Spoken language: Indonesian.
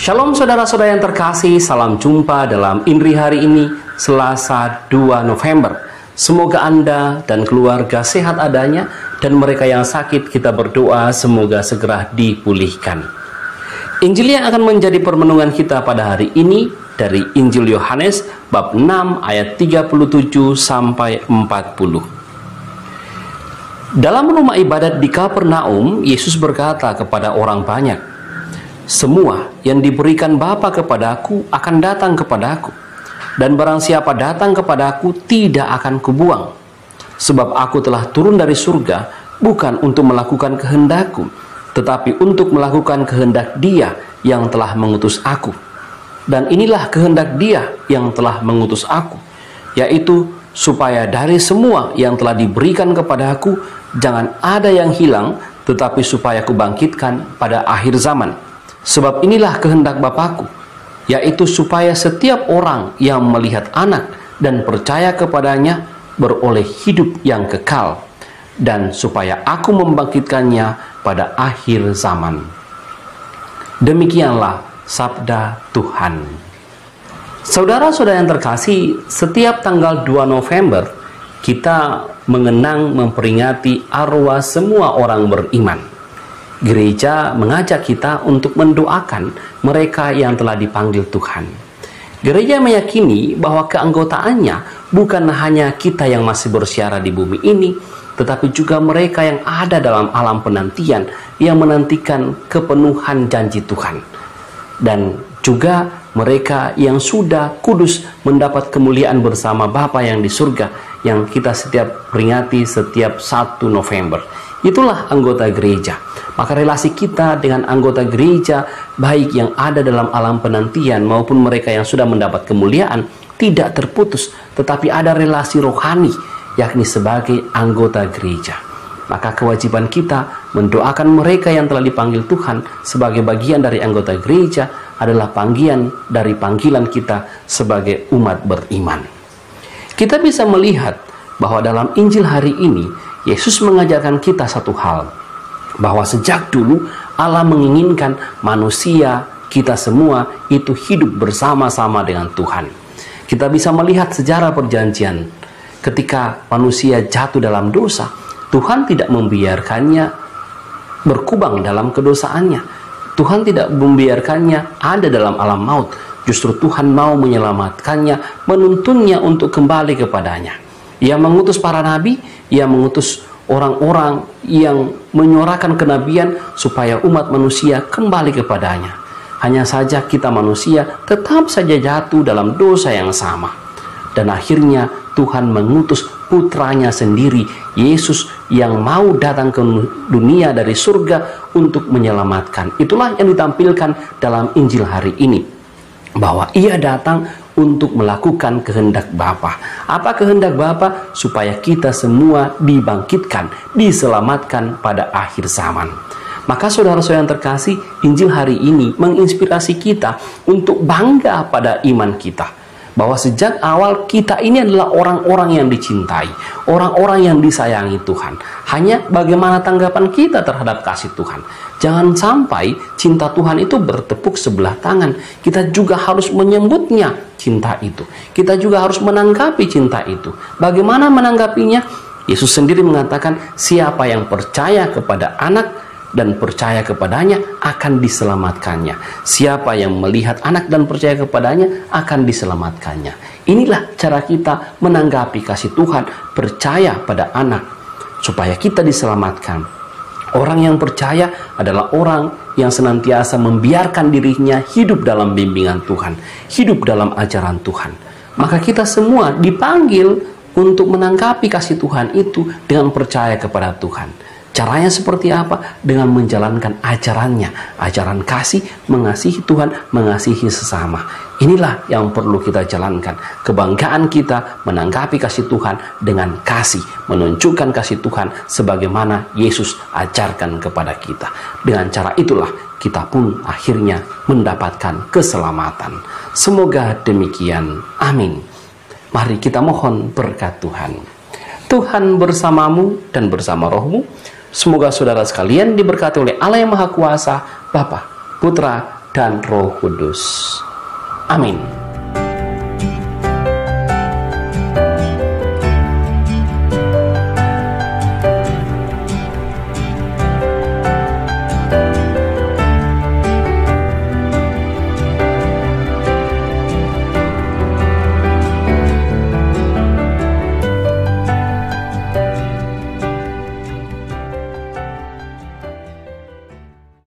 Shalom saudara-saudara yang terkasih, salam jumpa dalam Indri hari ini, Selasa 2 November. Semoga Anda dan keluarga sehat adanya, dan mereka yang sakit kita berdoa semoga segera dipulihkan. Injil yang akan menjadi permenungan kita pada hari ini dari Injil Yohanes bab 6 ayat 37 sampai 40. Dalam rumah ibadat di Kapernaum, Yesus berkata kepada orang banyak, "Semua yang diberikan Bapa kepadaku akan datang kepadaku, dan barang siapa datang kepadaku tidak akan kubuang. Sebab aku telah turun dari surga bukan untuk melakukan kehendakku, tetapi untuk melakukan kehendak Dia yang telah mengutus aku. Dan inilah kehendak Dia yang telah mengutus aku, yaitu supaya dari semua yang telah diberikan kepadaku jangan ada yang hilang, tetapi supaya kubangkitkan pada akhir zaman. Sebab inilah kehendak Bapakku, yaitu supaya setiap orang yang melihat Anak dan percaya kepadanya beroleh hidup yang kekal, dan supaya aku membangkitkannya pada akhir zaman." Demikianlah sabda Tuhan. Saudara-saudara yang terkasih, setiap tanggal 2 November kita mengenang memperingati arwah semua orang beriman. Gereja mengajak kita untuk mendoakan mereka yang telah dipanggil Tuhan. Gereja meyakini bahwa keanggotaannya bukan hanya kita yang masih bersiara di bumi ini, tetapi juga mereka yang ada dalam alam penantian yang menantikan kepenuhan janji Tuhan. Dan juga mereka yang sudah kudus mendapat kemuliaan bersama Bapa yang di surga, yang kita setiap peringati setiap 1 November. Itulah anggota gereja. Maka relasi kita dengan anggota gereja, baik yang ada dalam alam penantian maupun mereka yang sudah mendapat kemuliaan, tidak terputus, tetapi ada relasi rohani, yakni sebagai anggota gereja. Maka kewajiban kita mendoakan mereka yang telah dipanggil Tuhan sebagai bagian dari anggota gereja adalah panggilan dari panggilan kita sebagai umat beriman. Kita bisa melihat bahwa dalam Injil hari ini, Yesus mengajarkan kita satu hal, bahwa sejak dulu Allah menginginkan manusia, kita semua itu hidup bersama-sama dengan Tuhan. Kita bisa melihat sejarah perjanjian, ketika manusia jatuh dalam dosa, Tuhan tidak membiarkannya berkubang dalam kedosaannya. Tuhan tidak membiarkannya ada dalam alam maut. Justru Tuhan mau menyelamatkannya, menuntunnya untuk kembali kepadanya. Ia mengutus para nabi, ia mengutus orang-orang yang menyuarakan kenabian supaya umat manusia kembali kepadanya. Hanya saja kita manusia tetap saja jatuh dalam dosa yang sama. Dan akhirnya Tuhan mengutus putranya sendiri, Yesus, yang mau datang ke dunia dari surga untuk menyelamatkan. Itulah yang ditampilkan dalam Injil hari ini, bahwa ia datang untuk melakukan kehendak Bapa. Apa kehendak Bapa? Supaya kita semua dibangkitkan, diselamatkan pada akhir zaman. Maka saudara-saudara yang terkasih, Injil hari ini menginspirasi kita untuk bangga pada iman kita, bahwa sejak awal kita ini adalah orang-orang yang dicintai, orang-orang yang disayangi Tuhan. Hanya bagaimana tanggapan kita terhadap kasih Tuhan. Jangan sampai cinta Tuhan itu bertepuk sebelah tangan. Kita juga harus menyambutnya cinta itu. Kita juga harus menanggapi cinta itu. Bagaimana menanggapinya? Yesus sendiri mengatakan, siapa yang percaya kepada Anak dan percaya kepadanya akan diselamatkannya. Siapa yang melihat Anak dan percaya kepadanya akan diselamatkannya. Inilah cara kita menanggapi kasih Tuhan, percaya pada Anak supaya kita diselamatkan. Orang yang percaya adalah orang yang senantiasa membiarkan dirinya hidup dalam bimbingan Tuhan, hidup dalam ajaran Tuhan. Maka kita semua dipanggil untuk menanggapi kasih Tuhan itu dengan percaya kepada Tuhan. Caranya seperti apa? Dengan menjalankan ajarannya, ajaran kasih, mengasihi Tuhan, mengasihi sesama. Inilah yang perlu kita jalankan. Kebanggaan kita menanggapi kasih Tuhan dengan kasih, menunjukkan kasih Tuhan sebagaimana Yesus ajarkan kepada kita. Dengan cara itulah kita pun akhirnya mendapatkan keselamatan. Semoga demikian. Amin. Mari kita mohon berkat Tuhan. Tuhan bersamamu dan bersama rohmu. Semoga saudara sekalian diberkati oleh Allah yang Maha Kuasa, Bapa, Putra, dan Roh Kudus. Amin.